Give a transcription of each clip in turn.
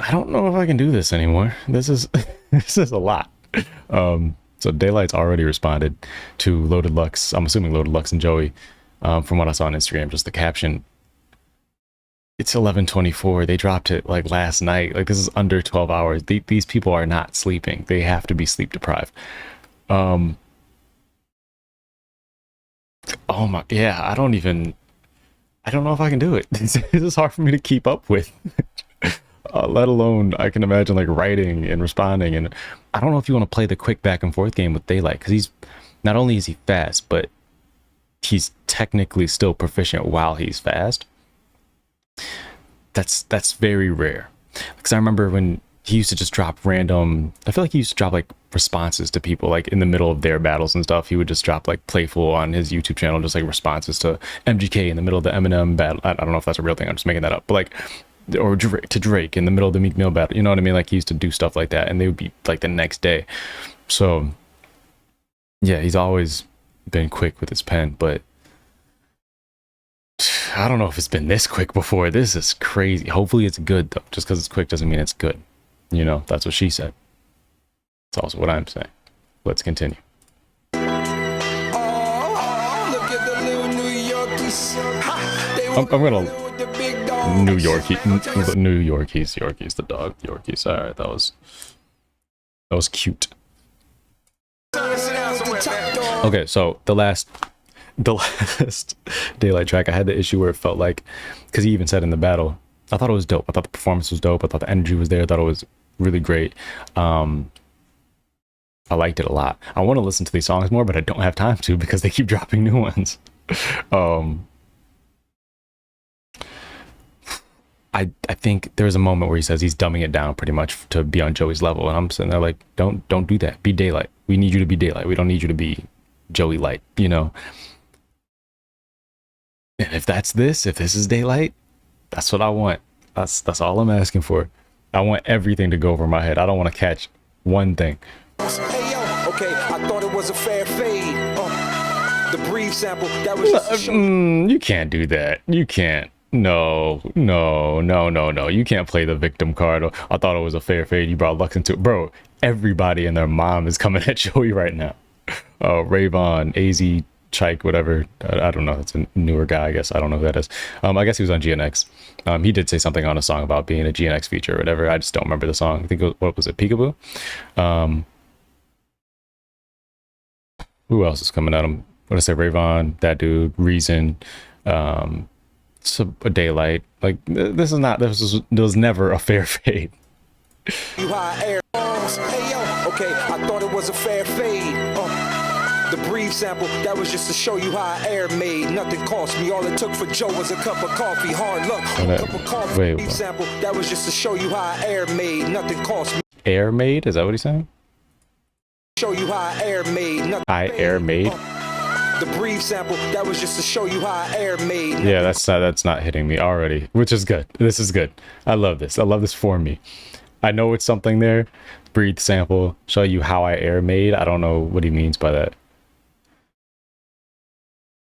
I don't know if I can do this anymore. This is this is a lot. So Daylyt's already responded to Loaded Lux. I'm assuming Loaded Lux and Joey. From what I saw on Instagram, just the caption. It's 11:24. They dropped it like last night. Like this is under 12 hours. These people are not sleeping. They have to be sleep deprived. Oh my, yeah. I don't know if I can do it. This is hard for me to keep up with. Let alone I can imagine like writing and responding. And I don't know if you want to play the quick back and forth game with Daylyt, because he's not only is he fast, but he's technically still proficient while he's fast. That's very rare, because I remember when he used to just drop random, I feel like he used to drop like responses to people like in the middle of their battles and stuff. He would just drop like playful on his YouTube channel, just like responses to MGK in the middle of the Eminem battle. I don't know if that's a real thing, I'm just making that up, but like, or to Drake in the middle of the Meek Mill battle, you know what I mean? Like he used to do stuff like that, and they would be like the next day. So yeah, he's always been quick with his pen, but I don't know if it's been this quick before. This is crazy. Hopefully it's good though. Just because it's quick doesn't mean it's good. You know, that's what she said. It's also what I'm saying. Let's continue. I'm gonna New Yorkies, the dog, Yorkies. All right, that was cute. Okay, so the last Daylyt track, I had the issue where it felt like, because he even said in the battle, I thought it was dope. I thought the performance was dope. I thought the energy was there. I thought it was really great. I liked it a lot. I want to listen to these songs more, but I don't have time to because they keep dropping new ones. I think there's a moment where he says he's dumbing it down pretty much to be on Joey's level, and I'm sitting there like, don't do that. Be Daylyt. We need you to be Daylyt. We don't need you to be Joey Light, you know. And if this is Daylyt, that's what I want. That's all I'm asking for. I want everything to go over my head. I don't want to catch one thing. Hey, yo, okay, I thought it was a fair fade. The brief sample that was just you can't do that. You can't. No. You can't play the victim card. I thought it was a fair fade. You brought Lux into it. Bro, everybody and their mom is coming at Joey right now. Rayvon, AZ, Chike, whatever. I don't know. That's a newer guy, I guess. I don't know who that is. I guess he was on GNX. He did say something on a song about being a GNX feature or whatever. I just don't remember the song. I think it was, what was it? Peekaboo? Who else is coming at him? What did I say? Rayvon, that dude, Reason, so a Daylyt. Like this was never a fair fade. you high air. Hey, yo, okay, I thought it was a fair fade. The brief sample, that was just to show you how air made. Nothing cost me. All it took for Joe was a cup of coffee. Hard luck. Cup of coffee. Wait, brief sample, that was just to show you how air made. Nothing cost me. Air made? Is that what he's saying? Show you how air made. Nothing air made? The brief sample, that was just to show you how air made. Yeah, that's not hitting me already, which is good. This is good. I love this. I love this for me. I know it's something there. Breathe sample, show you how I air made. I don't know what he means by that.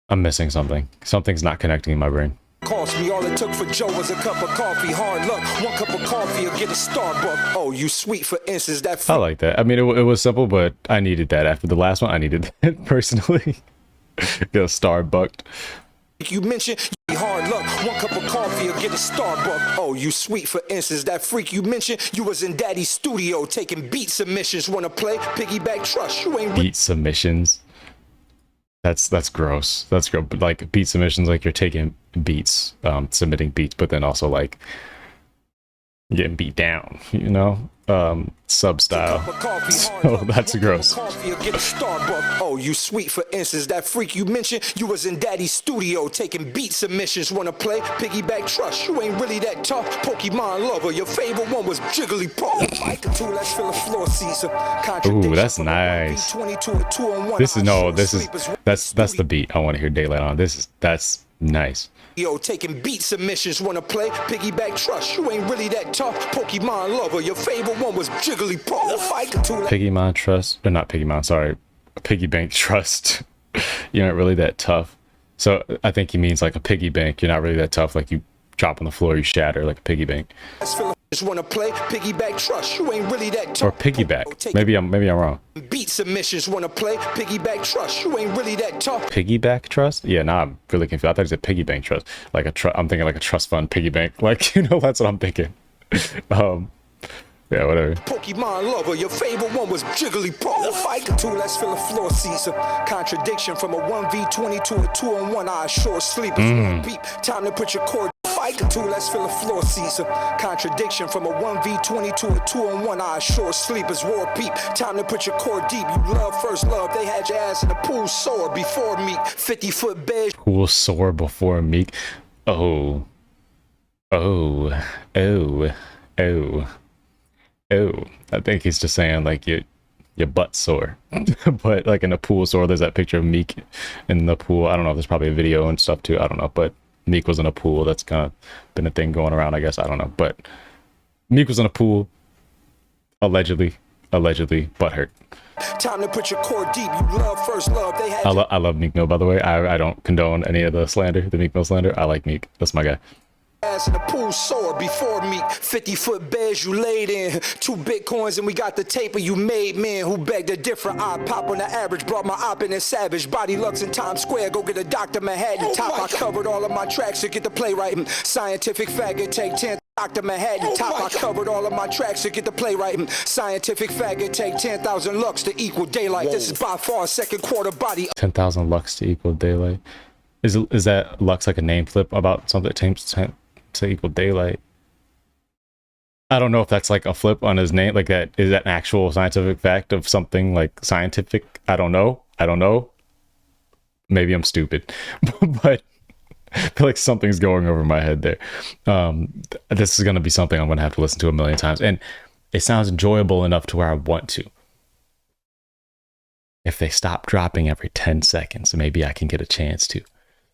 I'm missing something. Something's not connecting in my brain. Cost me. All it took for Joe was a cup of coffee. Hard luck. One cup of coffee or get a Starbucks. Oh, you sweet, for instance. That I like that. I mean, it was simple, but I needed that after the last one. I needed that personally. Get a Starbucks. You mentioned hard luck. One cup of coffee or get a Starbucks. Oh, you sweet, for instance. That freak you mentioned. You was in Daddy's studio taking beat submissions. Wanna play piggyback trust? You ain't beat submissions. That's gross. That's gross. Like beat submissions, like you're taking beats, submitting beats, but then also like getting beat down, you know, sub style. So that's gross. Oh, you sweet, for instance. That freak you mentioned. You was in Daddy's studio taking beat submissions. Wanna play piggyback trust? You ain't really that tough. Pokemon lover. Your favorite one was Jigglypuff. Let's fill a floor seat. Ooh, that's nice. That's the beat I want to hear Daylyt on. That's nice. Yo, taking beat submissions. Wanna play piggyback trust? You ain't really that tough. Pokemon lover. Your favorite one was Jigglypuff. Pigmon trust, or not Pigmon, sorry, piggy bank trust. You aren't really that tough. So I think he means like a piggy bank. You're not really that tough. Like you drop on the floor, you shatter like a piggy bank. Just wanna play piggyback trust. You ain't really that Or tough. piggyback. Maybe I'm wrong. Beat submissions. Wanna play piggyback trust. You ain't really that tough. Piggyback trust? Yeah, now I'm really confused. I thought it said piggy bank trust. Like I'm thinking like a trust fund piggy bank. Like, you know, that's what I'm thinking. Yeah, whatever. Pokemon lover, your favorite one was Jigglypuff. Fight two, let's fill a floor seats. Contradiction from a 1v20 to a 2-on-1. I assure sleepers. Beep. Time to put your cord. Fight two, let's fill a floor seats. Contradiction from a 1v20 to a 2-on-1. I assure sleepers. Roar peep. Time to put your core deep. You love first love. They had your ass in the pool sore before Meek. 50-foot beige. Pool sore before Meek. Oh. I think he's just saying like your butt sore. But like in the pool sore, there's that picture of Meek in the pool. I don't know if there's probably a video and stuff too. I don't know, but Meek was in a pool. That's kind of been a thing going around, I guess. I don't know, but Meek was in a pool, allegedly butthurt. Time to put your core deep. You love first love. They had I love Meek Mill, by the way. I don't condone any of the slander, the Meek Mill slander. I like Meek. That's my guy. ass in the pool sore before me. 50-foot beds you laid in. 2 Bitcoins and we got the taper you made. Men who begged a different I pop on the average. Brought my op in a savage. Body Lux in Times Square. Go get a Dr. Manhattan. Top I covered all of my tracks to get the playwriting. Scientific faggot take 10. Dr. Manhattan. Top I covered all of my tracks to get the playwriting. Scientific faggot take 10,000 lux to equal daylight. This is by far second quarter body. 10,000 lux to equal daylight. Is that lux like a name flip about something to equal daylight? I don't know if that's like a flip on his name, like that is that an actual scientific fact of something like scientific. I don't know. Maybe I'm stupid, but I feel like something's going over my head there. This is going to be something I'm going to have to listen to a million times, and it sounds enjoyable enough to where I want to. If they stop dropping every 10 seconds, maybe I can get a chance to.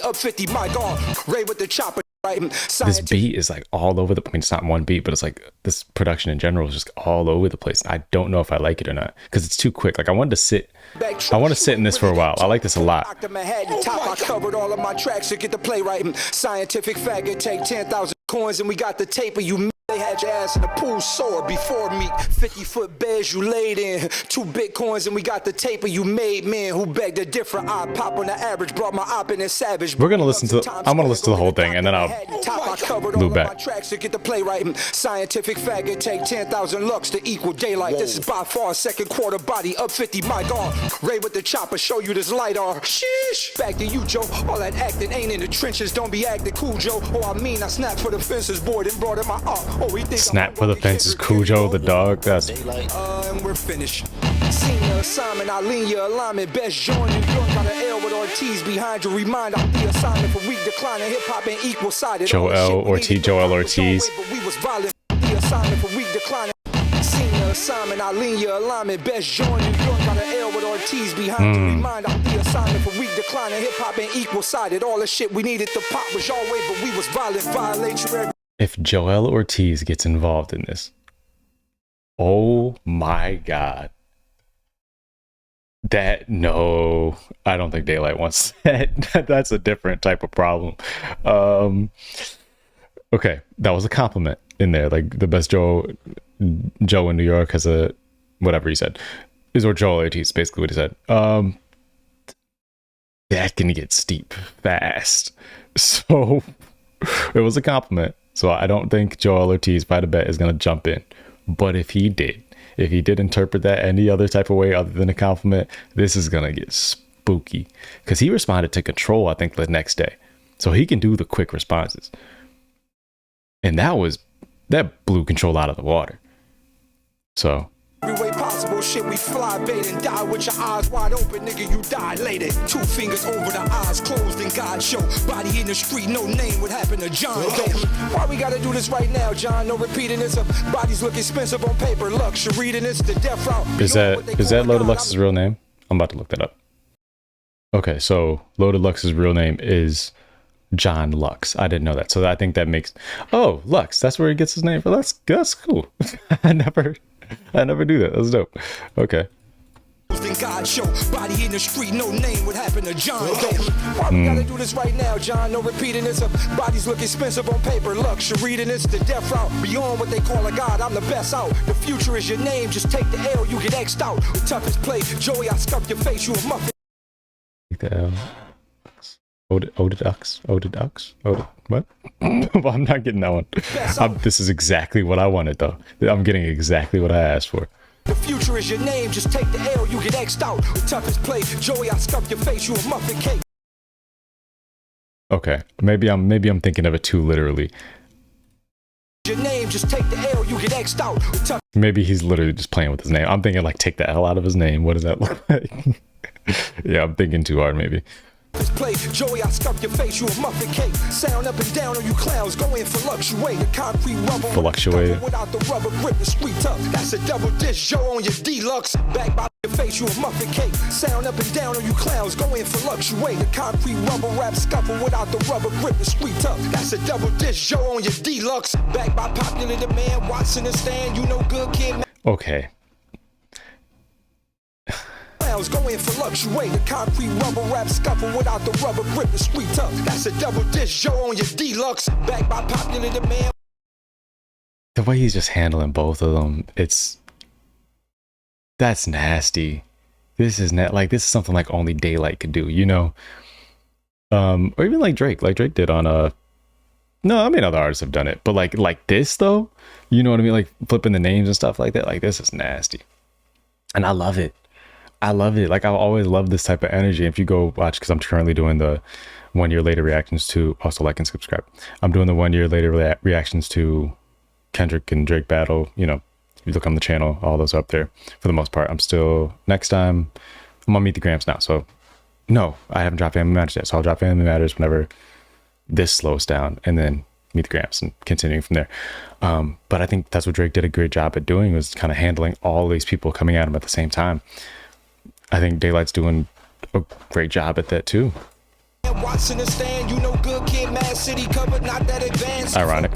Up 50 mic on Ray with the chopper. This beat is like all over the, I mean, it's not one beat, but it's like this production in general is just all over the place. I don't know if I like it or not because it's too quick. Like I want to sit in this for a while. I like this a lot. Dr. Manhattan, top I covered all of my tracks to get the playwriting. Scientific faggot take 10,000 coins and we got the taper you. They had your ass in the pool sore before me. 50-foot beds you laid in. 2 Bitcoins and we got the taper you made. Men who begged a different I pop on the average. Brought my op in a savage. I'm gonna listen to the whole thing and then I'll loop back. Tracks to get the playwriting. Scientific faggot take 10,000 lux to equal daylight. This is by far second quarter body. Up 50 mic on Ray with the chopper. Show you this LiDAR. Sheesh. Back to you, Joe. All that acting ain't in the trenches. Don't be acting cool, Joe. Oh, I mean, I snapped for the fences, boy. Then brought in my art. Snap for the fences, Cujo the dog. That's and we're finished. Senior assignment, I lean your alignment. Best join New York, got an L with Ortiz behind you. Remind I'm the assignment for weak decline and hip hop and equal sided. Joel Ortiz. We was violent. The assignment for weak decline. Senior assignment, I lean your alignment. Best join New York, got an L with Ortiz behind you. Remind I'm the assignment for weak decline and hip hop and equal sided. All the shit we needed to pop was your way, but we was violent. Violate you every. If Joel Ortiz gets involved in this, oh my God. No, I don't think Daylyt wants that. That's a different type of problem. Okay, that was a compliment in there. Like the best Joe in New York has a, whatever he said, is or Joel Ortiz, basically what he said. That can get steep fast. So it was a compliment. So I don't think Joel Ortiz, by the bet, is going to jump in. But if he did interpret that any other type of way other than a compliment, this is going to get spooky. Because he responded to Control, I think, the next day. So he can do the quick responses. And that blew Control out of the water. So. Every way possible, shit, we fly bait and die with your eyes wide open, nigga, you dilated. 2 fingers over the eyes closed and God show. Body in the street, no name, what happened to John? Why we gotta do this right now, John? No repeating this. Bodies look expensive on paper. Luxury reading this, the death route. Is that Loaded Lux's real name? I'm about to look that up. Okay, so Loaded Lux's real name is John Lux. I didn't know that. So I think that makes, oh, Lux, that's where he gets his name from. That's cool. I never knew that. That's dope. Okay. Then God show body in the street, no name. What happened to John Doe? Why we gotta do this right now, John? No repeating this. Bodies look expensive on paper. Luxury to this, the death route. Beyond what they call a god, I'm the best out. The future is your name. Just take the L, you get X'd out. The toughest play, Joey, I scuffed your face. You a muffin. Take the L. Odidux? What? Well, I'm not getting that one. This is exactly what I wanted, though. I'm getting exactly what I asked for. The future is your name, just take the L, you get X'd out. The toughest play, Joey, I scuffed your face, you a muffin cake. Okay, maybe I'm thinking of it too literally. Your name, just take the L, you get X'd out. Maybe he's literally just playing with his name. I'm thinking like take the L out of his name. What does that look like? Yeah, I'm thinking too hard maybe. Play, Joey, I scuffed your face, you a muffin cake. Sound up and down on you clowns, go in fluctuate. The concrete rubber, fluctuate without the rubber grip, the street tough. That's a double dish, Joe on your deluxe. Back by your face, you a muffin cake. Sound up and down on you clowns, go in fluctuate. The concrete rubber rap scuffle without the rubber grip, the street tough. That's a double dish, Joe on your deluxe. Back by popular demand, Watson and Stan, you know good kid. Okay. Go in fluctuate. The concrete rubber rap scuffle without the rubber grip, the street tough. That's a double dish, Joe on your deluxe. Back by popular demand. The way he's just handling both of them, that's nasty. This is this is something like only Daylyt could do, you know? Or even like Drake did on no, I mean other artists have done it, but like this though, you know what I mean? Like flipping the names and stuff like that. Like this is nasty. And I love it. Like I've always loved this type of energy. If you go watch, because I'm currently doing the 1 year later reactions to, also like and subscribe. I'm doing the 1 year later reactions to Kendrick and Drake battle. You know, if you look on the channel, all those are up there for the most part. I'm still, next time, I'm on Meet the Grams now. So no, I haven't dropped Family Matters yet. So I'll drop Family Matters whenever this slows down and then Meet the Grams and continuing from there. But I think that's what Drake did a great job at doing, was kind of handling all these people coming at him at the same time. I think Daylyt's doing a great job at that too. Watson and Stan, you know good kid, Mad City covered, not that advanced. Ironic.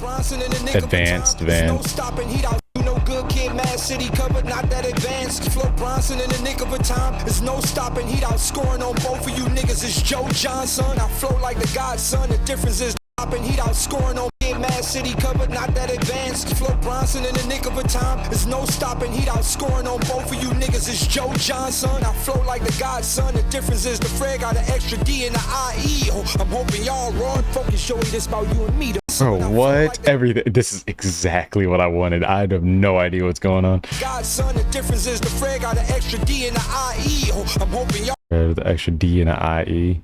Advanced. No stopping, heat out. You know good kid, Mad City covered, not that advanced. Flo Bronson in the nick of a time. There's no stopping, heat out. Scoring on both of you niggas is Joe Johnson. I flow like the godson. The difference is stopping, heat out. Scoring on Mad City covered, not that advanced. Flo Bronson in the nick of a time. There's no stopping, heat out. Scoring on both of you niggas is Joe Johnson. I flow like the godson. The difference is the Fred got an extra D in the IE. Oh, I'm hoping y'all raw and focus, Joey. This about you and me. Bro, what? Everything. This is exactly what I wanted. I have no idea what's going on. Godson, the difference is the Fred got an extra D in the IE. Oh, I'm hoping y'all. The extra D in the IE.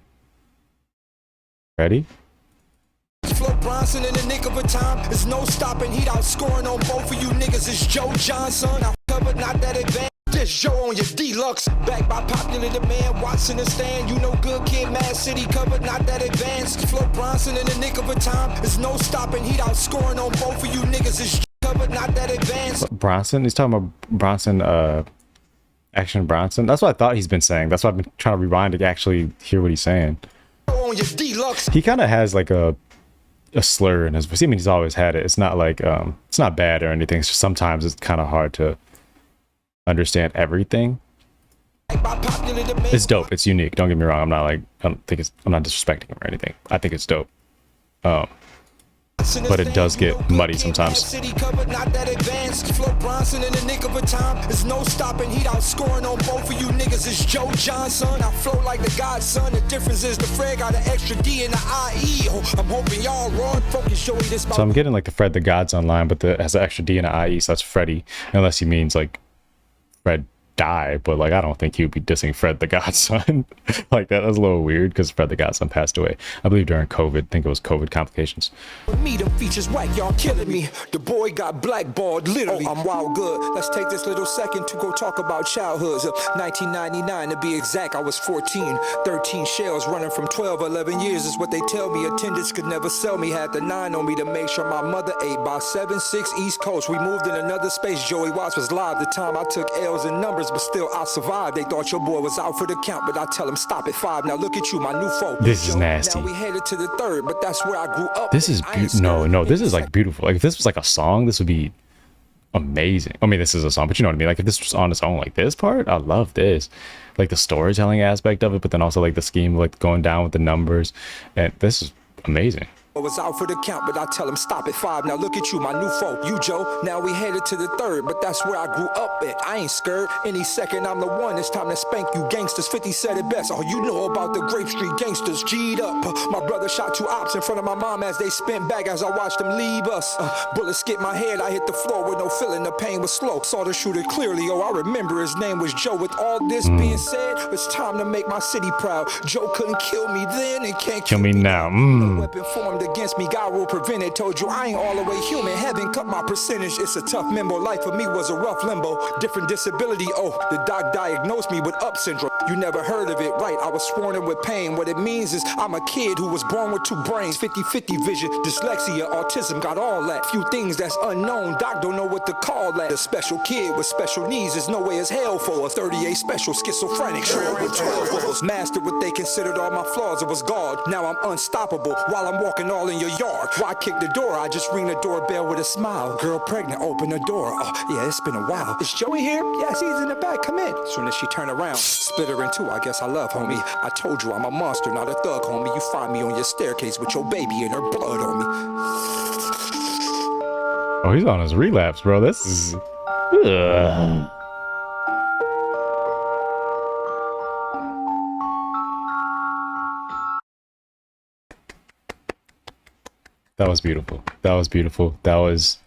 Ready? Flo Bronson in the nick of a time. There's no stopping, heat out. Scoring on both of you niggas is Joe Johnson. I covered, not that advanced. This Joe on your deluxe. Back by popular demand. Watson and Stan, you know good kid, Mad City covered, not that advanced. Flo Bronson in the nick of a time. There's no stopping, heat out. Scoring on both of you niggas is covered, not that advanced. Bronson? He's talking about Bronson, Action Bronson? That's what I thought he's been saying. That's why I've been trying to rewind to actually hear what he's saying. On your deluxe. He kind of has like a slur in his voice. I mean, he's always had it. It's not like it's not bad or anything. It's just sometimes it's kind of hard to understand everything. It's dope. It's unique. Don't get me wrong. I'm not disrespecting him or anything. I think it's dope. But it does get muddy sometimes. City covered, not that advanced. Flo Bronson in the nick of a time. There's no stopping, heat out. Scoring on both of you niggas is Joe Johnson. I flow like the godson. The difference is the Fred got an extra D in the IE. Oh, I'm hoping y'all raw and focus, Joey. This. So I'm getting like the Fred the God's online, but it has an extra D in the IE, so that's Freddy. Unless he means like Fred die, but like I don't think he would be dissing Fred the Godson like that. That's a little weird because Fred the Godson passed away, I believe, during COVID. I think it was COVID complications. Me, them features whack, y'all killing me. The boy got blackballed, literally. I'm wild good. Let's take this little second to go talk about childhoods. 1999 to be exact, I was 14. 13 shells running from 12, 11 years is what they tell me. Attendants could never sell me. Had the 9 on me to make sure my mother ate. By 7-6 East Coast, we moved in another space. Joey Watts was live. The time I took L's in numbers, but still I survived. They thought your boy was out for the count, but I tell them stop at 5. Now look at you, my new folk. This is nasty. Now we headed to the 3rd, but that's where I grew up. This is no, this is like beautiful. Like if this was like a song, this would be amazing. I mean, this is a song, but you know what I mean? Like, if this was on its own, like this part, I love this. Like the storytelling aspect of it, but then also like the scheme, like going down with the numbers. And this is amazing. I was out for the count, but I tell him stop at 5. Now look at you, my new foe. You, Joe, now we headed to the 3rd, but that's where I grew up at. I ain't scared. Any second, I'm the one. It's time to spank you gangsters. 50 said it best. All you know about the Grape Street gangsters. G'd up. My brother shot 2 ops in front of my mom as they spent back as I watched them leave us. Bullets skipped my head. I hit the floor with no feeling. The pain was slow. Saw the shooter clearly. Oh, I remember his name was Joe. With all this being said, it's time to make my city proud. Joe couldn't kill me then and can't Kill me now. No weapon formed against me, God will prevent it. Told you I ain't all the way human. Heaven cut my percentage. It's a tough limbo. Life for me was a rough limbo. Different disability. Oh, the doc diagnosed me with up syndrome. You never heard of it, right? I was sworn in with pain. What it means is I'm a kid who was born with 2 brains, 50-50 vision, dyslexia, autism, got all that. Few things that's unknown. Doc don't know what to call that. A special kid with special needs. There's no way as hell for a 38 special schizophrenic. Trail with 12 of us. Mastered what they considered all my flaws. It was God. Now I'm unstoppable while I'm walking all in your yard. Why kick the door? I just ring the doorbell with a smile. Girl pregnant, open the door. Oh, yeah, it's been a while. Is Joey here? Yes, he's in the back. Come in. Soon as she turned around, split her in 2. I guess I love, homie. I told you I'm a monster, not a thug, homie. You find me on your staircase with your baby and her blood on me. Oh, he's on his relapse, bro. This is... Ugh. That was beautiful. That was beautiful. That was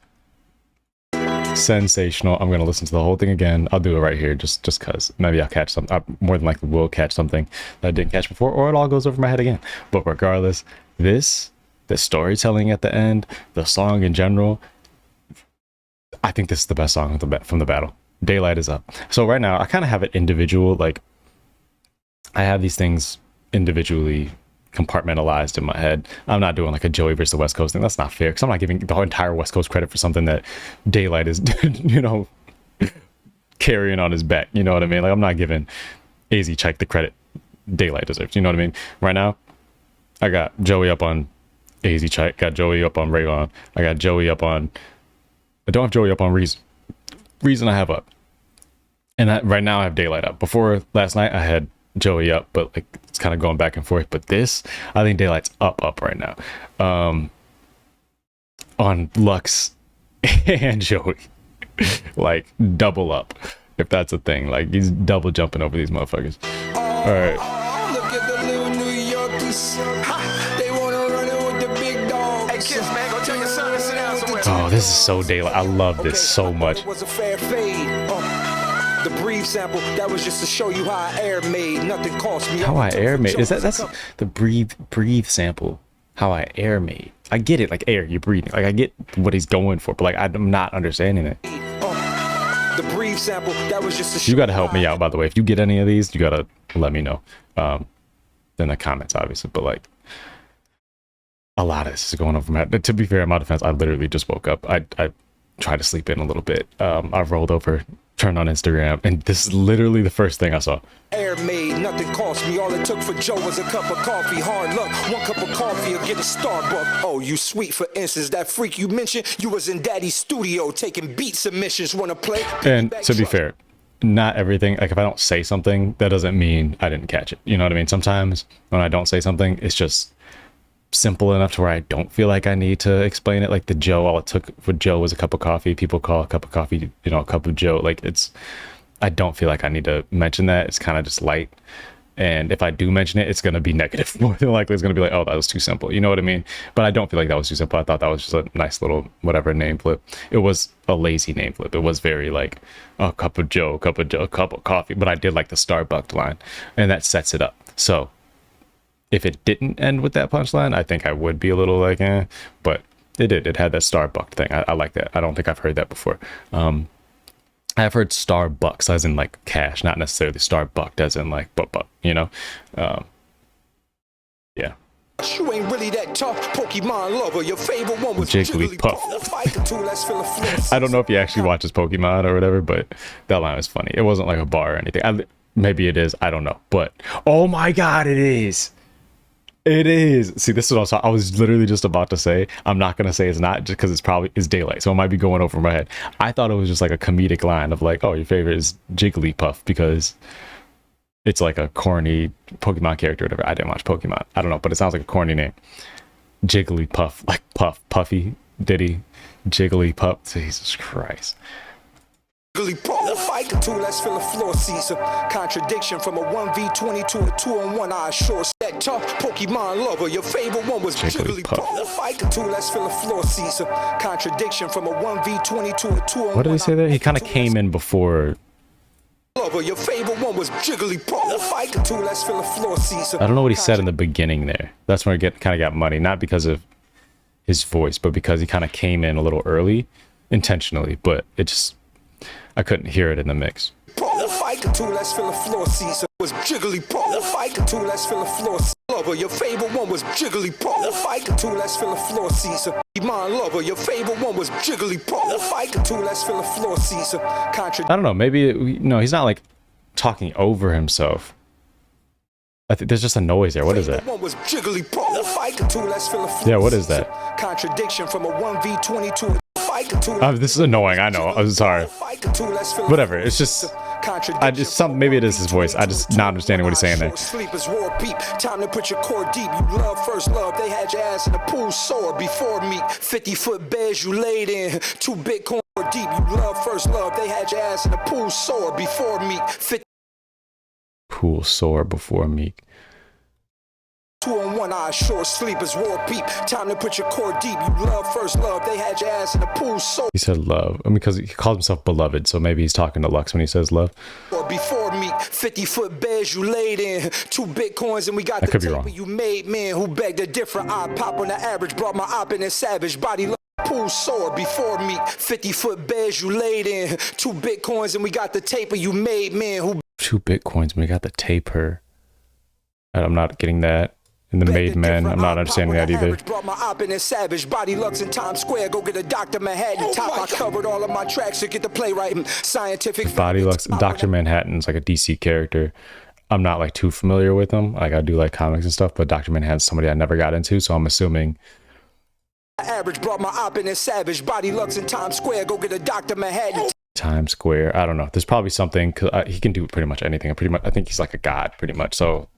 sensational. I'm gonna listen to the whole thing again. I'll do it right here, just cause maybe I'll catch something. I more than likely will catch something that I didn't catch before, or it all goes over my head again. But regardless, the storytelling at the end, the song in general, I think this is the best song from the battle. Daylyt is up. So right now, I kind of have it individual. Like I have these things individually compartmentalized in my head. I'm not doing like a Joey versus the West Coast thing. That's not fair, because I'm not giving the whole entire West Coast credit for something that Daylyt is, you know, carrying on his back. You know what I mean? Like I'm not giving AZ Check the credit Daylyt deserves. You know what I mean? Right now, I got Joey up on AZ Check. Got Joey up on Rayvon. I got Joey up on. I don't have Joey up on Reason. Reason I have up, and right now I have Daylyt up. Before last night, I had Joey up, but like it's kind of going back and forth. But this, I think Daylyt's up right now, on Lux and Joey, like double up, if that's a thing. Like he's double jumping over these motherfuckers. All right. Look at the little New Yorkers. They wanna run it with the big dog. Hey kids, man, go tell your son to sit down somewhere. Oh, this is so Daylyt. I love this so much. It was a fair fade. The breathe sample, that was just to show you how I air made. Nothing cost me. How I air made. Is that's the breathe sample? How I air made. I get it, like air, you're breathing. Like I get what he's going for, but like I'm not understanding it. The breathe sample, that was just to show you gotta help me out, by the way. If you get any of these, you gotta let me know. In the comments, obviously, but like a lot of this is going over my head. To be fair, in my defense, I literally just woke up. I tried to sleep in a little bit. I rolled over, turned on Instagram, and this is literally the first thing I saw. Air made, nothing cost me. All it took for Joe was a cup of coffee. Hard luck, 1 cup of coffee will get a Starbucks. Oh, you sweet, for instance, that freak you mentioned, you was in Daddy's studio taking beat submissions. Wanna play? And to be fair, not everything, like if I don't say something, that doesn't mean I didn't catch it. You know what I mean? Sometimes when I don't say something, it's just simple enough to where I don't feel like I need to explain it. Like the Joe, all it took for Joe was a cup of coffee. People call a cup of coffee, you know, a cup of Joe. Like I don't feel like I need to mention that. It's kind of just light. And if I do mention it, it's going to be negative. More than likely, it's going to be like, oh, that was too simple. You know what I mean? But I don't feel like that was too simple. I thought that was just a nice little whatever name flip. It was a lazy name flip. It was very like a cup of Joe, cup of coffee. But I did like the Starbucks line, and that sets it up. So if it didn't end with that punchline, I think I would be a little like, eh. But it did. It had that Starbucks thing. I like that. I don't think I've heard that before. I've heard Starbucks as in like cash, not necessarily Starbucks as in like buck, you know? Yeah. You ain't really that tough, Pokemon lover. Your favorite one was Jigglypuff. I don't know if he actually watches Pokemon or whatever, but that line was funny. It wasn't like a bar or anything. Maybe it is. I don't know. But oh my God, it is. It is. See, this is also I was literally just about to say. I'm not gonna say it's not just because it's Daylyt, so it might be going over my head. I thought it was just like a comedic line of like, oh, your favorite is Jigglypuff because it's like a corny Pokemon character or whatever. I didn't watch Pokemon. I don't know, but it sounds like a corny name. Jigglypuff, like Puff, Puffy, Diddy, Jigglypuff. Jesus Christ. Jigglypuff, fight the two, let's fill the floor seats. Contradiction from a 1v20 to a 2-on-1. I assure that tough Pokemon lover. Your favorite one was Jigglypuff. Fight the two, let's fill the floor seats. Contradiction from a 1v20 to a 2-on-1. What did he say there? He kind of came in before. Lover, your favorite one was Jigglypuff. Fight the two, let's fill the floor seats. I don't know what he said in the beginning there. That's where I kind of got money, not because of his voice, but because he kind of came in a little early, intentionally. But it just, I couldn't hear it in the mix. Fight the two, let's fill the floor seats. Was Jigglypuff. Fight the two, let's fill the floor seats. Lover, your favorite one was Jigglypuff. Fight the two, let's fill the floor seats. Pokemon lover, your favorite one was Jigglypuff. Fight the two, let's fill the floor seats. I don't know. Maybe no, he's not like talking over himself. I think there's just a noise there. What is that? One was Jigglypuff. Fight the two, let's fill the floor. Yeah, what is that? Contradiction from a 1v20 to a this is annoying. I know. I'm sorry. Whatever. It's just. I just maybe it is his voice. I just not understanding what he's saying there. Sleepers roar peep. Time to put your core deep. You love first love. They had your ass in the pool sore before me. 50-foot beds you laid in. 2 Bitcoin deep. You love first love. They had your ass in the pool sore before me. Pool sore before me. 2-on-1, I assure sleepers roar peep. Time to put your core deep. You love first love. They had your ass in the pool so. He said love. I mean, because he calls himself beloved, so maybe he's talking to Lux when he says love. Or before me, 50-foot beds you laid in. 2 Bitcoins and we got that the tape you made men who begged a different eye pop on the average. Brought my op in a savage body. Pool sore before me. 50-foot beds you laid in. 2 Bitcoins and we got the taper you made men who. 2 Bitcoins and we got the taper. And I'm not getting that. And the made men, I'm not understanding that either. Brought my op in a savage body Lux in Times Square. Go get a Dr. Manhattan top. I covered all of my tracks to get the playwright scientific. Body Lux. Dr. Manhattan's like a DC character. I'm not like too familiar with him. Like I do like comics and stuff, but Dr. Manhattan's somebody I never got into, so I'm assuming. Average brought my op in a savage body Lux in Times Square. Go get a Dr. Manhattan. Times Square. I don't know. There's probably something. Cause he can do pretty much anything. I think he's like a god, pretty much. So.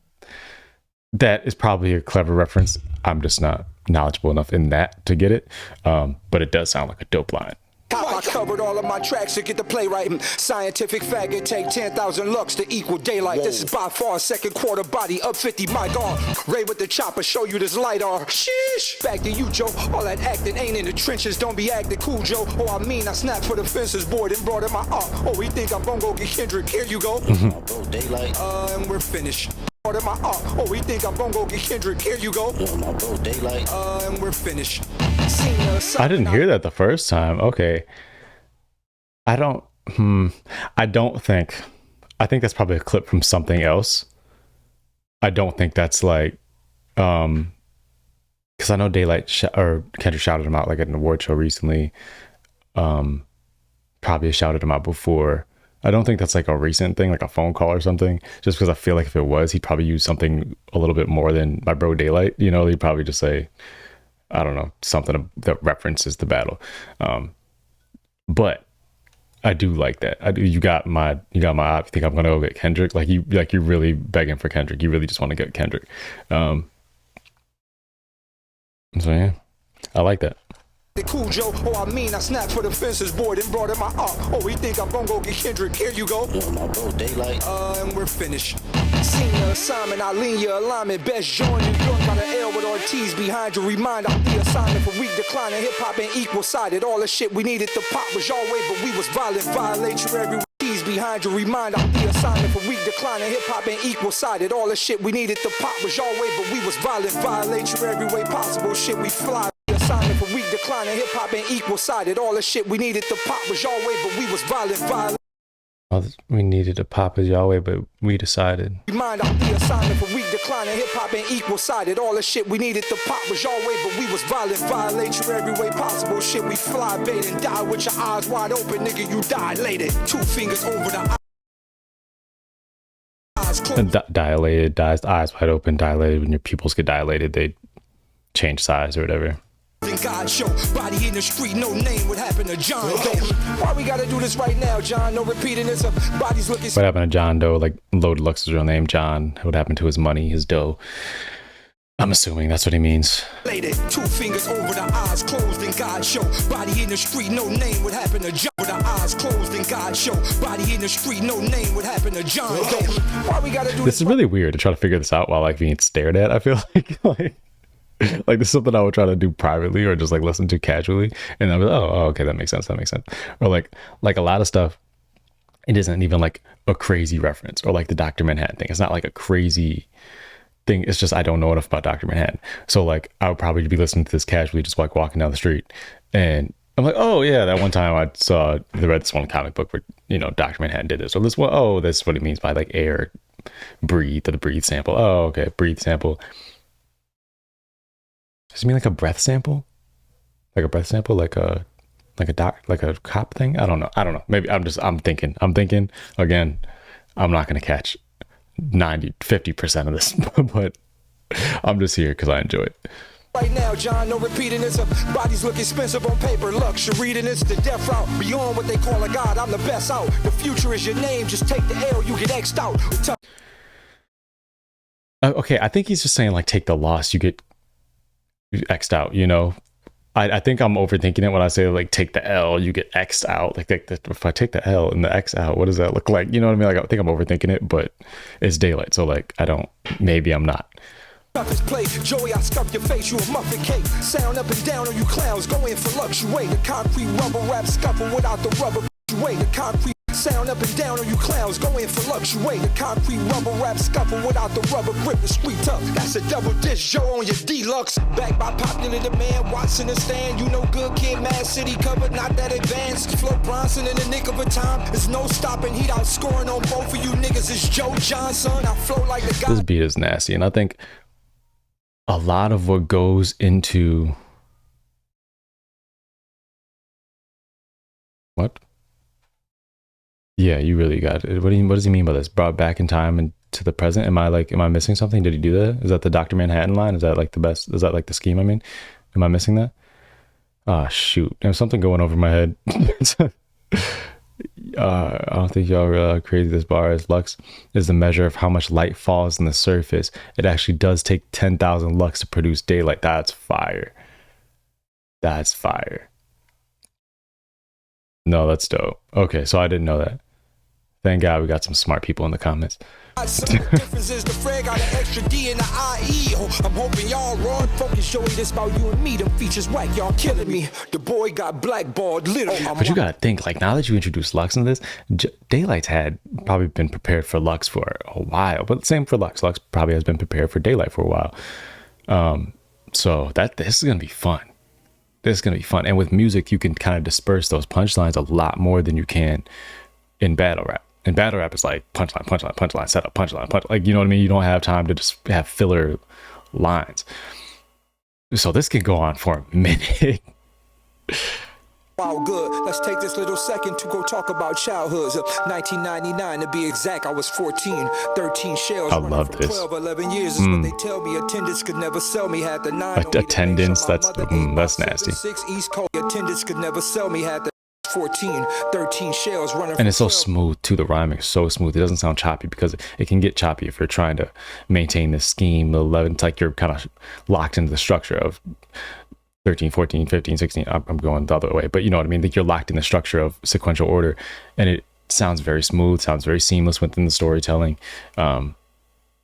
That is probably a clever reference. I'm just not knowledgeable enough in that to get it. But it does sound like a dope line. I covered all of my tracks to get the playwright. Scientific faggot take 10,000 lux to equal Daylyt. Whoa. This is by far second quarter body up 50 mic on. Ray with the chopper show you this LiDAR. Sheesh. Back to you, Joe. All that acting ain't in the trenches. Don't be acting cool, Joe. Oh, I mean, I snapped for the fences board and brought in my art. Oh, we think I'm gonna go get Kendrick. Here you go. Daylyt. And we're finished. My oh, we think I'm gonna go get Kendrick. Here you go. Daylyt. And we're finished. I didn't hear that the first time. Okay. I don't think. I think that's probably a clip from something else. I don't think that's like, because I know Daylyt or Kendrick shouted him out like at an award show recently. Probably shouted him out before. I don't think that's like a recent thing, like a phone call or something, just because I feel like if it was, he'd probably use something a little bit more than my bro Daylyt. You know, he'd probably just say, I don't know, something that references the battle. But I do like that. I do. You got my op. You think I'm gonna go get Kendrick? You're really begging for Kendrick. You really just want to get Kendrick. So yeah, I like that. Cool, Joe. Oh, I mean, I snapped for the fences board and brought in my art. Oh, we think I'm gonna go get Kendrick. Here you go. Daylyt. And we're finished. Senior assignment, I lean your alignment. Best join New York. Got an L with Ortiz behind you. Remind I'm the assignment for weak declining. Hip hop ain't equal sided. All the shit we needed to pop was your way, but we was violent. Violate you every behind you. Remind I'm the assignment for weak declining. Hip hop ain't equal sided. All the shit we needed to pop was your way, but we was violent. Violate you every way possible. Shit we fly. Assignment for weak declining. Hip hop ain't equal sided. All the shit we needed to pop was your way, but we was violent. All we needed to pop is your way, but we decided. Remind I'm the assignment for weak declining. Hip hop ain't equal sided. All the shit we needed to pop was your way, but we was violent. Violate you every way possible. Shit we fly bait and die with your eyes wide open, nigga. You dilated. 2 fingers over the eyes closed. Dilated, eyes wide open, dilated. When your pupils get dilated, they change size or whatever. Then God show, body in the street, no name. What happened to John Doe? Why we gotta do this right now, John? No repeating this. Bodies looking. What happened to John Doe? Like Loaded Lux's real name, John. What happened to his money, his dough? I'm assuming that's what he means. 2 fingers over the eyes closed and God show. Body in the street, no name. What happened to John? With the eyes closed and God show. Body in the street, no name. What happened to John Doe? Why we gotta do This is really weird to try to figure this out while like being stared at. I feel like this is something I would try to do privately or just like listen to casually, and I'll be like, oh, okay, that makes sense. Or like a lot of stuff, it isn't even like a crazy reference, or like the Dr. Manhattan thing. It's not like a crazy thing. It's just I don't know enough about Dr. Manhattan. So like I would probably be listening to this casually, just like walking down the street, and I'm like, oh yeah, that one time I read this one comic book where, you know, Dr. Manhattan did this. Or this one, oh, that's what it means by like air, breathe, or the breathe sample. Oh, okay, breathe sample. Does it mean like a breath sample? Like a breath sample, like a cop thing? I don't know. Maybe I'm thinking. Again, I'm not gonna catch 50% of this, but I'm just here because I enjoy it. right now, John, no repeating this. Bodies look expensive on paper. Luxury reading this, the death route. Beyond what they call a god, I'm the best out. The future is your name, just take the L, you get X'd out. Okay, I think he's just saying like take the loss, you get X'd out, you know? I think I'm overthinking it when I say like take the L, you get X'd out. Like if I take the L and the X out, what does that look like? You know what I mean? Like I think I'm overthinking it, but it's Daylyt, so like maybe I'm not. Play. Joey, I scuff your face, you a muffin cake. Sound up and down on you clowns, go in for luxury. The concrete rubber rap scuffle without the rubber way. The concrete sound up and down on you clowns, go in for luxury. The concrete rubber rap scuffle without the rubber grip. The street tough, that's a double dish, Joe on your deluxe. Backed by popular demand, Watson and Stan. You know good kid, Mad City covered, not that advanced. Flo Bronson in the nick of a time. There's no stopping, heat out scoring on both of you niggas. It's Joe Johnson. I flow like the guy. This beat is nasty, and I think a lot of what goes into what? Yeah, you really got it. What does he mean by this? Brought back in time and to the present? Am I missing something? Did he do that? Is that the Dr. Manhattan line? Is that like the best? Is that like the scheme? I mean, am I missing that? Ah, shoot. There's something going over my head. I don't think y'all realize how crazy this bar is. Lux is the measure of how much light falls on the surface. It actually does take 10,000 lux to produce daylight. That's fire. That's fire. No, that's dope. Okay, so I didn't know that. Thank God we got some smart people in the comments. Difference is the Fred got an extra D in the IE. I'm hoping y'all raw focus, Joey. This about you and me. Them features whack, y'all killing me. The boy got blackballed, literally. But you gotta think, like, now that you introduced Lux into this, Daylyt's had probably been prepared for Lux for a while. But same for Lux. Lux probably has been prepared for Daylyt for a while. So this is gonna be fun. This is gonna be fun. And with music, you can kind of disperse those punchlines a lot more than you can in battle rap. And battle rap is like punchline, setup, punchline. Like, you know what I mean? You don't have time to just have filler lines. So this can go on for a minute. Wow, good. Let's take this little second to go talk about childhoods. 1999 to be exact, I was 14, 13 shells. I love this. 12, 11 years is what they tell me. Attendance could never sell me. Had the 9. Attendance, that's nasty. 6 East Coast. Attendance could never sell me. Had the 14, 13 shells running. And it's so smooth too. The rhyming is so smooth. It doesn't sound choppy because it can get choppy if you're trying to maintain this scheme. 11, it's like you're kind of locked into the structure of 13, 14, 15, 16. I'm going the other way, but you know what I mean? Like you're locked in the structure of sequential order, and it sounds very smooth, sounds very seamless within the storytelling. Yeah,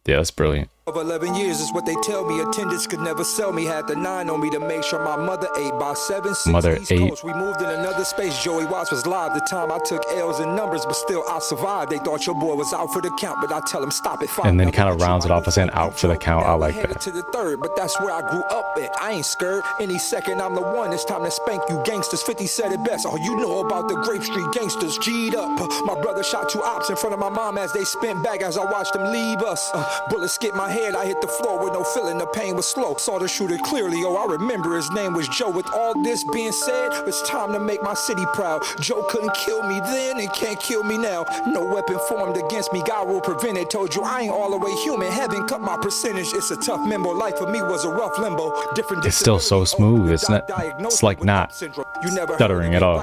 that's brilliant. Of 11 years is what they tell me. Attendance could never sell me. Had the 9 on me to make sure my mother ate. By 7, 6 Mother East ate. Coast. We moved in another space. Joey Watts was live. The time I took L's and numbers, but still I survived. They thought your boy was out for the count, but I tell them stop it. And then kind of rounds it off by saying out for the count. I like that. To the 3rd, but that's where I grew up at. I ain't scared. Any second I'm the one. It's time to spank you gangsters. 50 said it best. Oh, you know about the Grape Street gangsters. G'd up. My brother shot 2 ops in front of my mom as they spent back as I watched them leave us. Bullets skip my head, I hit the floor with no feeling. The pain was slow. Saw the shooter clearly. Oh, I remember his name was Joe. With all this being said, it's time to make my city proud. Joe couldn't kill me then and can't kill me now. No weapon formed against me. God will prevent it. Told you I ain't all the way human. Heaven cut my percentage. It's a tough limbo. Life for me was a rough limbo. Different. It's still so smooth. It's not. It's like not stuttering at all.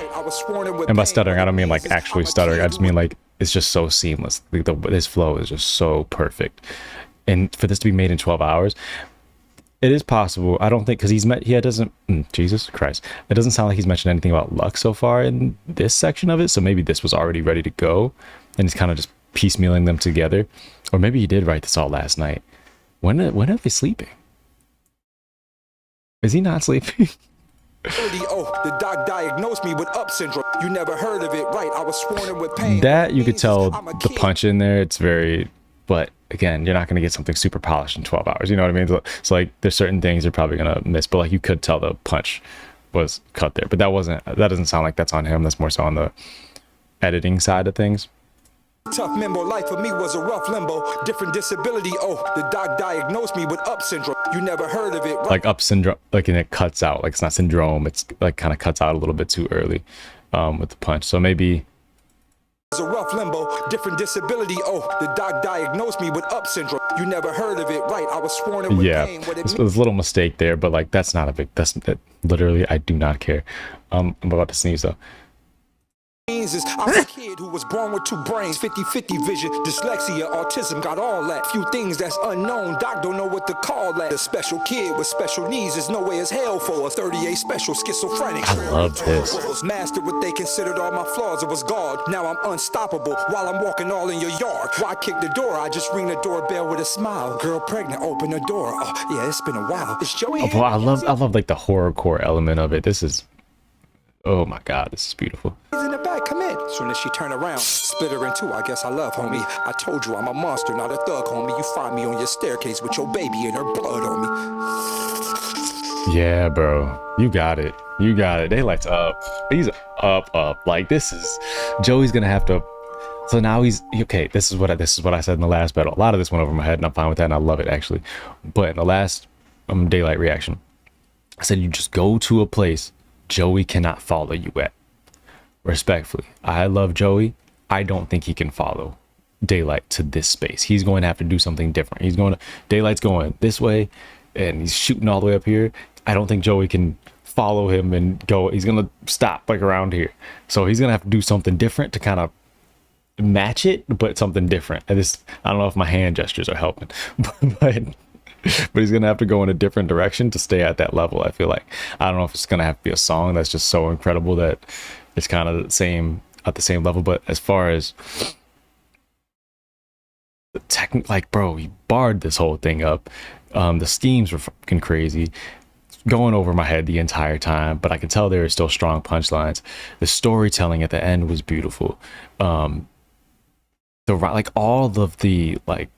And by stuttering, I don't mean like actually stuttering. I just mean like it's just so seamless. Like his flow is just so perfect. And for this to be made in 12 hours, it is possible. I don't think, because he doesn't, Jesus Christ, it doesn't sound like he's mentioned anything about luck so far in this section of it. So maybe this was already ready to go and he's kind of just piecemealing them together. Or maybe he did write this all last night. When are they sleeping? Is he not sleeping? Oh, the doc diagnosed me with up syndrome. You never heard of it, right? I was sworn with pain. That you could tell the punch in there. It's very, but again, you're not going to get something super polished in 12 hours. You know what I mean? So like there's certain things you're probably going to miss, but like you could tell the punch was cut there, but that doesn't sound like that's on him. That's more so on the editing side of things. Tough member, life for me was a rough limbo. Different disability. Oh, the doc diagnosed me with up syndrome. You never heard of it, right? Like up syndrome, like, and it cuts out. Like it's not syndrome. It's like kind of cuts out a little bit too early with the punch. So maybe it's a rough limbo. Different disability. Oh, the doc diagnosed me with up syndrome. You never heard of it, right? I was sworn with pain. There's a little mistake there, but like that's not a big. Literally, I do not care. I'm about to sneeze though. Is I'm a kid who was born with two brains, 50-50 vision, dyslexia, autism, got all that. Few things that's unknown, doc don't know what to call that. A special kid with special needs is no way as hell for a 38 special schizophrenic. I love this. Mastered what they considered all my flaws, it was God. Now I'm unstoppable while I'm walking all in your yard. Why kick the door? I just ring the doorbell with a smile. Girl pregnant, open the door. Oh yeah, it's been a while. It's Joey. Oh, I love like the horrorcore element of it. This is, oh my God, this is beautiful. He's in the back, come in. Soon as she turned around, split her in two, I guess I love, homie. I told you I'm a monster, not a thug, homie. You find me on your staircase with your baby and her blood on me. Yeah, bro. You got it. You got it. Daylyt's up. He's up. Like this is, Joey's gonna have to, so now he's, okay, this is what I said in the last battle. A lot of this went over my head and I'm fine with that and I love it actually. But in the last Daylyt reaction, I said you just go to a place Joey cannot follow you at. Respectfully, I love Joey. I don't think he can follow Daylyt to this space. He's going to have to do something different. Daylight's going this way and he's shooting all the way up here. I don't think Joey can follow him and go. He's going to stop like around here. So he's going to have to do something different to kind of match it, but something different. And I don't know if my hand gestures are helping, but he's gonna have to go in a different direction to stay at that level. I feel like I don't know if it's gonna have to be a song that's just so incredible that it's kind of at the same level. But as far as the like, bro, he barred this whole thing up. The schemes were fucking crazy, going over my head the entire time, but I could tell there were still strong punchlines. The storytelling at the end was beautiful. Like all of the like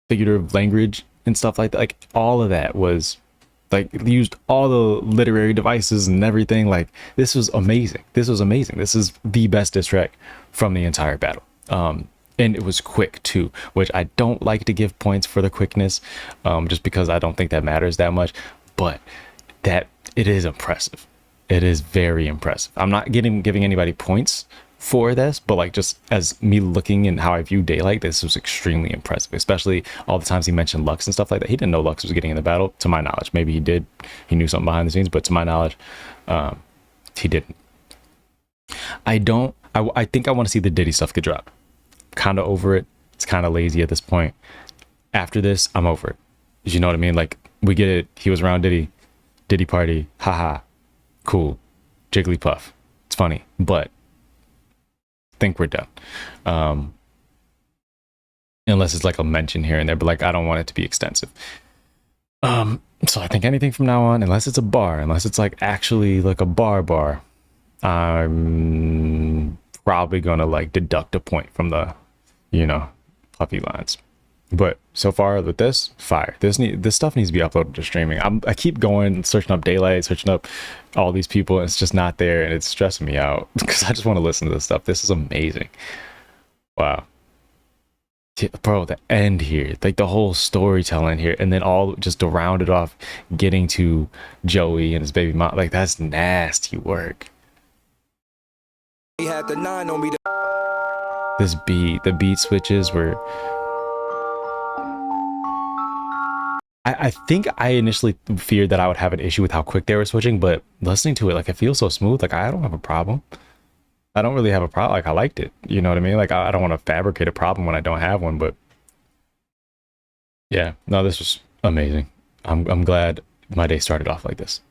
figurative language and stuff like that, like all of that was like used all the literary devices and everything. Like this was amazing. This is the best diss track from the entire battle. And it was quick too, which I don't like to give points for the quickness, just because I don't think that matters that much, but that it is impressive. It is very impressive. I'm not giving anybody points for this, but like just as me looking and how I view Daylyt, this was extremely impressive, especially all the times he mentioned Lux and stuff like that. He didn't know Lux was getting in the battle, to my knowledge. Maybe he did, he knew something behind the scenes, but to my knowledge, he didn't. I think I want to see the Diddy stuff get dropped. Kind of over it. It's kind of lazy at this point. After this, I'm over it. You know what I mean? Like, we get it. He was around Diddy party, haha, cool, Jigglypuff, it's funny, but think we're done, unless it's like a mention here and there, but like I don't want it to be extensive. So I think anything from now on, unless it's a bar, unless it's like actually like a bar, I'm probably gonna like deduct a point from the, puppy lines. But so far with this, fire. This stuff needs to be uploaded to streaming. I keep going, searching up Daylyt, searching up all these people, and it's just not there, and it's stressing me out because I just want to listen to this stuff. This is amazing. Wow. Bro, the end here, like the whole storytelling here, and then all just to round it off, getting to Joey and his baby mom, like that's nasty work. He had the 9 on me. This beat, the beat switches were. I think I initially feared that I would have an issue with how quick they were switching, but listening to it, like it feels so smooth. Like I don't have a problem. I don't really have a problem. Like I liked it. You know what I mean? Like I don't want to fabricate a problem when I don't have one, but yeah, no, this was amazing. I'm glad my day started off like this.